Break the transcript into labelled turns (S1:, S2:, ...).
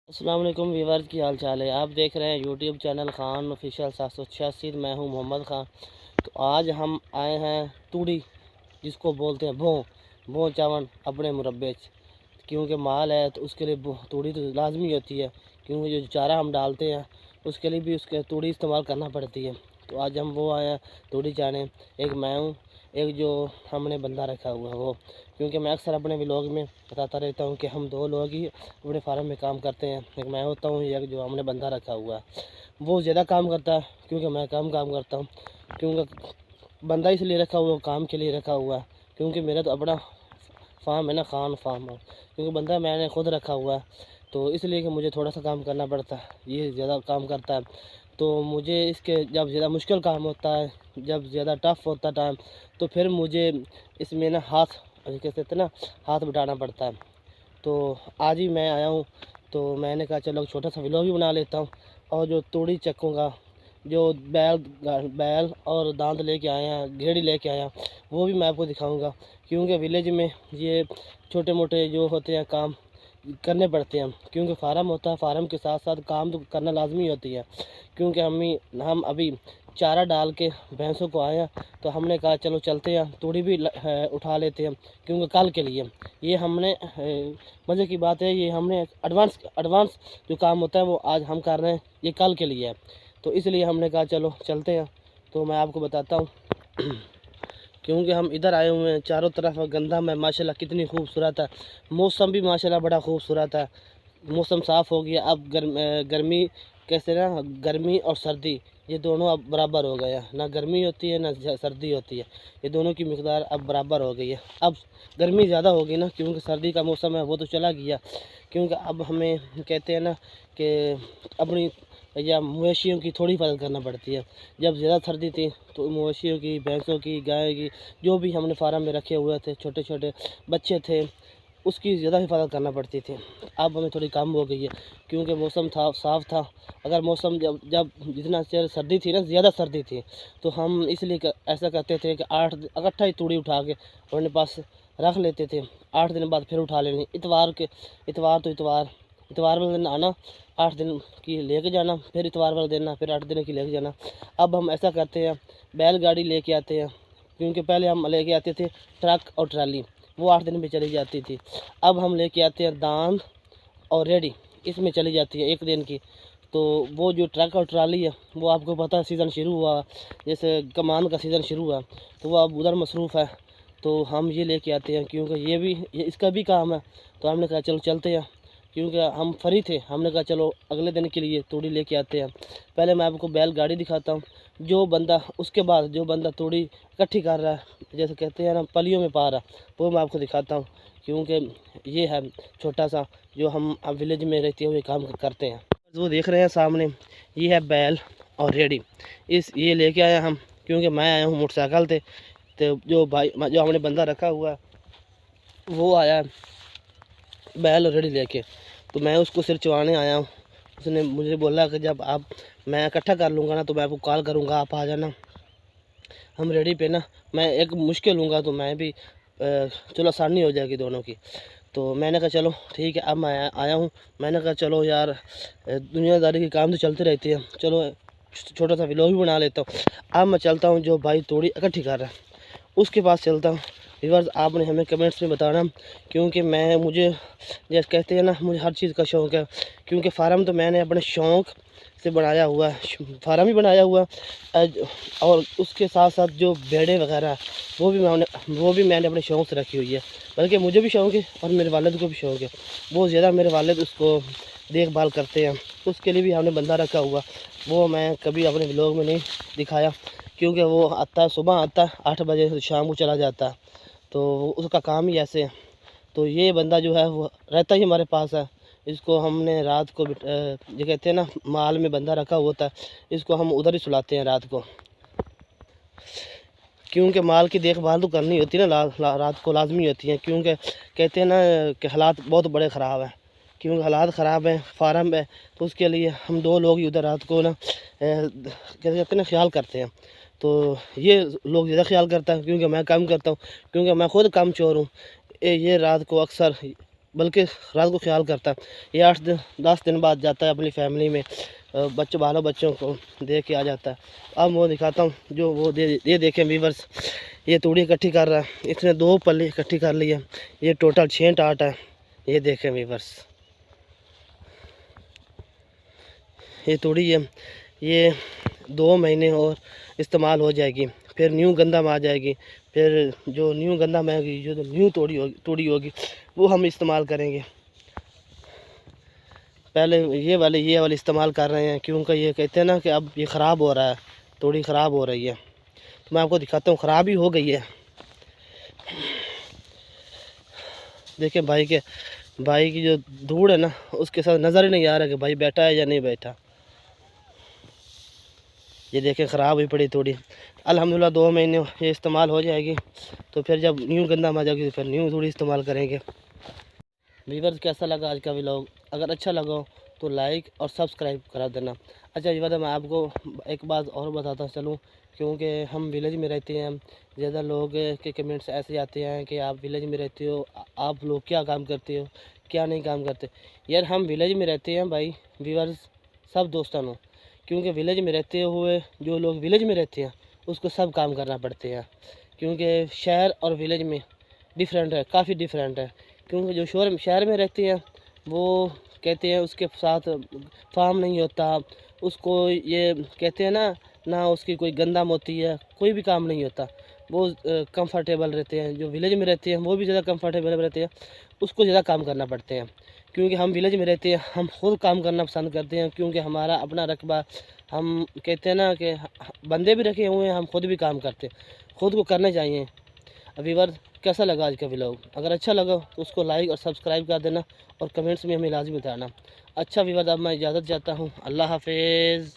S1: अस्सलाम वालेकुम व्यूअर्स, की हाल चाल है। आप देख रहे हैं यूट्यूब चैनल खान ऑफिशियल 786। मैं हूं मोहम्मद खान। तो आज हम आए हैं तूड़ी, जिसको बोलते हैं भों चावल अपने मुरब्बे क्योंकि माल है तो उसके लिए तूड़ी तो लाजमी होती है, क्योंकि जो चारा हम डालते हैं उसके लिए भी उसके तूड़ी इस्तेमाल करना पड़ती है। तो आज हम वो आए हैं तूड़ी चाने। एक मैं हूँ, एक जो हमने बंदा रखा हुआ है वो, क्योंकि मैं अक्सर अपने व्लॉग में बताता रहता हूँ कि हम दो लोग ही अपने फार्म में काम करते हैं। एक मैं होता हूँ, एक जो हमने बंदा रखा हुआ है वो ज़्यादा काम करता है, क्योंकि मैं कम काम करता हूँ। क्योंकि बंदा इसलिए रखा हुआ, काम के लिए रखा हुआ है, क्योंकि मेरा तो अपना फार्म है ना, खान फार्म है। क्योंकि बंदा मैंने खुद रखा हुआ है, तो इसलिए कि मुझे थोड़ा सा काम करना पड़ता है, ये ज़्यादा काम करता है। तो मुझे इसके जब ज़्यादा मुश्किल काम होता है, जब ज़्यादा टफ़ होता टाइम, तो फिर मुझे इसमें ना हाथ, कह सकते ना, हाथ बटाना पड़ता है। तो आज ही मैं आया हूँ, तो मैंने कहा चलो छोटा सा व्लॉग भी बना लेता हूँ। और जो तूड़ी चक्कूँगा, जो बैल और दांत लेके आए हैं, घेड़ी लेके आया, वो भी मैं आपको दिखाऊंगा। क्योंकि विलेज में ये छोटे मोटे जो होते हैं काम करने पड़ते हैं, क्योंकि फार्म होता है, फार्म के साथ साथ काम तो करना लाजमी होती है। क्योंकि हम अभी चारा डाल के भैंसों को आए हैं, तो हमने कहा चलो चलते हैं, तूड़ी भी उठा लेते हैं, क्योंकि कल के लिए ये हमने मज़े की बात है, ये हमने एडवांस जो काम होता है वो आज हम कर रहे हैं, ये कल के लिए है। तो इसलिए हमने कहा चलो चलते हैं। तो मैं आपको बताता हूँ क्योंकि हम इधर आए हुए हैं, चारों तरफ गंदम है माशाल्लाह, कितनी खूबसूरत है। मौसम भी माशाल्लाह बड़ा खूबसूरत है, मौसम साफ़ हो गया। अब गर्मी कैसे ना, गर्मी और सर्दी ये दोनों अब बराबर हो गए हैं, ना गर्मी होती है ना सर्दी होती है, ये दोनों की मिक़दार अब बराबर हो गई है। अब गर्मी ज़्यादा होगी ना, क्योंकि सर्दी का मौसम है वो तो चला गया। क्योंकि अब हमें कहते हैं ना कि अपनी या मवेशियों की थोड़ी हिफाजत करना पड़ती है। जब ज़्यादा सर्दी थी तो मवेशियों की, भैंसों की, गाय की, जो भी हमने फार्म में रखे हुए थे, छोटे छोटे बच्चे थे, उसकी ज़्यादा हिफाजत करना पड़ती थी। अब हमें थोड़ी कम हो गई है, क्योंकि मौसम था, साफ़ था। अगर मौसम जब जब जितना सर्दी थी ना, ज़्यादा सर्दी थी, तो हम इसलिए ऐसा करते थे कि 8 इकट्ठा ही तूड़ी उठा के अपने पास रख लेते थे। 8 दिन बाद फिर उठा लेनी, इतवार वाले दिन आना, 8 दिन की लेके जाना, फिर इतवार वाले दिन फिर 8 दिन की लेके जाना। अब हम ऐसा करते हैं, बैलगाड़ी लेके आते हैं, क्योंकि पहले हम लेके आते थे ट्रक और ट्राली, वो 8 दिन में चली जाती थी। अब हम लेके आते हैं दांद और रेडी, इसमें चली जाती है 1 दिन की। तो वो जो ट्रक और ट्राली है, वो आपको पता है सीज़न शुरू हुआ, जैसे कमान का सीज़न शुरू हुआ, तो वो अब उधर मसरूफ़ है। तो हम ये लेके आते हैं, क्योंकि ये इसका भी काम है। तो हमने कहा चलो चलते हैं, क्योंकि हम फ्री थे, हमने कहा चलो अगले दिन के लिए तूड़ी लेके आते हैं। पहले मैं आपको बैलगाड़ी दिखाता हूँ, जो बंदा उसके बाद जो बंदा तूड़ी इकट्ठी कर रहा है, जैसे कहते हैं ना पलियों में पा रहा, वो मैं आपको दिखाता हूँ। क्योंकि ये है छोटा सा जो हम अब विलेज में रहते हुए काम करते हैं। वो देख रहे हैं सामने, ये है बैल और रेडी, ये लेके आया हम, क्योंकि मैं आया हूँ मोटरसाइकिल से। तो जो भाई जो हमने बंदा रखा हुआ है वो आया बैल और रेडी लेके, तो मैं उसको सिर चुवाने आया हूँ। उसने मुझे बोला कि जब आप मैं इकट्ठा कर लूँगा ना तो मैं आपको कॉल करूँगा, आप आ जाना। हम रेडी पे ना, मैं एक मुश्किल लूँगा तो मैं भी चलो आसानी हो जाएगी दोनों की। तो मैंने कहा चलो ठीक है, अब मैं आया हूँ। मैंने कहा चलो यार, दुनियादारी के काम तो चलते रहते हैं, चलो छोटा सा व्लॉग भी बना लेता हूँ। अब मैं चलता हूँ, जो भाई तूड़ी इकट्ठी कर रहा है उसके पास चलता हूँ। व्यूअर्स, आपने हमें कमेंट्स में बताना, क्योंकि मुझे जैसे कहते हैं ना, मुझे हर चीज़ का शौक़ है। क्योंकि फार्म तो मैंने अपने शौक़ से बनाया हुआ है, फार्म ही बनाया हुआ है। और उसके साथ साथ जो भेड़ें वगैरह हैं, वो भी मैंने अपने शौक़ से रखी हुई है। बल्कि मुझे भी शौक़ है और मेरे वालिद को भी शौक़ है, बहुत ज़्यादा मेरे वालिद उसको देखभाल करते हैं। उसके लिए भी हमने बंदा रखा हुआ, वो मैं कभी अपने व्लॉग में नहीं दिखाया, क्योंकि वो आता है, सुबह आता है 8 बजे से शाम को चला जाता है, तो उसका काम ही ऐसे है। तो ये बंदा जो है वो रहता ही हमारे पास है। इसको हमने रात को जो कहते हैं ना, माल में बंदा रखा होता है, इसको हम उधर ही सुलाते हैं रात को, क्योंकि माल की देखभाल तो करनी होती है ना, रात को लाजमी होती है। क्योंकि कहते हैं ना कि हालात बहुत बड़े ख़राब हैं, क्योंकि हालात ख़राब हैं फार्म में, तो उसके लिए हम 2 लोग ही उधर रात को ना कहते हैं ना ख्याल करते हैं। तो ये लोग ज़्यादा ख्याल करता है, क्योंकि मैं काम करता हूँ, क्योंकि मैं खुद काम चोर हूँ। ये रात को अक्सर बल्कि रात को ख्याल करता है। ये 10 दिन बाद जाता है अपनी फैमिली में, बच्चों को दे के आ जाता है। अब वो दिखाता हूँ जो वो ये देखें व्यूअर्स, ये तूड़ी इकट्ठी कर रहा है। इसने 2 पल्ली इकट्ठी कर ली है। ये टोटल 6 टाट है। ये देखें व्यूअर्स, ये तूड़ी है, ये 2 महीने और इस्तेमाल हो जाएगी। फिर न्यू गंदम आ जाएगी। फिर जो न्यू गंदम आएगी, जो न्यू तूड़ी होगी वो हम इस्तेमाल करेंगे। पहले ये वाली इस्तेमाल कर रहे हैं, क्योंकि ये कहते हैं ना कि अब ये ख़राब हो रहा है, तूड़ी ख़राब हो रही है। तो मैं आपको दिखाता हूँ, ख़राब ही हो गई है। देखिए भाई की जो धूड़ है ना, उसके साथ नज़र ही नहीं आ रहा कि भाई बैठा है या नहीं बैठा। ये देखें ख़राब हुई पड़ी थोड़ी। अल्हम्दुलिल्लाह 2 महीने ये इस्तेमाल हो जाएगी। तो फिर जब न्यू गंदम आ जाएगी तो फिर न्यू थोड़ी इस्तेमाल करेंगे। व्यूअर्स, कैसा लगा आज का व्लॉग? अगर अच्छा लगा हो तो लाइक और सब्सक्राइब करा देना। अच्छा व्यूअर्स, मैं आपको एक बात और बताता चलूँ, क्योंकि हम विलेज में रहते हैं। ज़्यादा लोग के कमेंट्स ऐसे आते हैं कि आप विलेज में रहते हो, आप लोग क्या काम करते हो, क्या नहीं काम करते। यार हम विलेज में रहते हैं भाई व्यूअर्स, सब दोस्तों, क्योंकि विलेज में रहते हुए जो लोग विलेज में रहते हैं उसको सब काम करना पड़ते हैं। क्योंकि शहर और विलेज में डिफरेंट है, काफ़ी डिफरेंट है। क्योंकि जो शहर में रहते हैं वो कहते हैं उसके साथ फार्म नहीं होता, उसको ये कहते हैं ना उसकी कोई गंदम होती है, कोई भी काम नहीं होता। वो कंफर्टेबल रहते हैं। जो विलेज में रहते हैं वो भी ज़्यादा कंफर्टेबल रहते हैं, उसको ज़्यादा काम करना पड़ते हैं। क्योंकि हम विलेज में रहते हैं, हम खुद काम करना पसंद करते हैं, क्योंकि हमारा अपना रकबा, हम कहते हैं ना कि बंदे भी रखे हुए हैं, हम खुद भी काम करते हैं, खुद को करने चाहिए। व्यूअर्स, कैसा लगा आज का व्लॉग? अगर अच्छा लगा तो उसको लाइक और सब्सक्राइब कर देना और कमेंट्स में हमें लाजमी बताना। अच्छा व्यूअर्स, अब मैं इजाज़त चाहता हूँ। अल्लाह हाफिज़।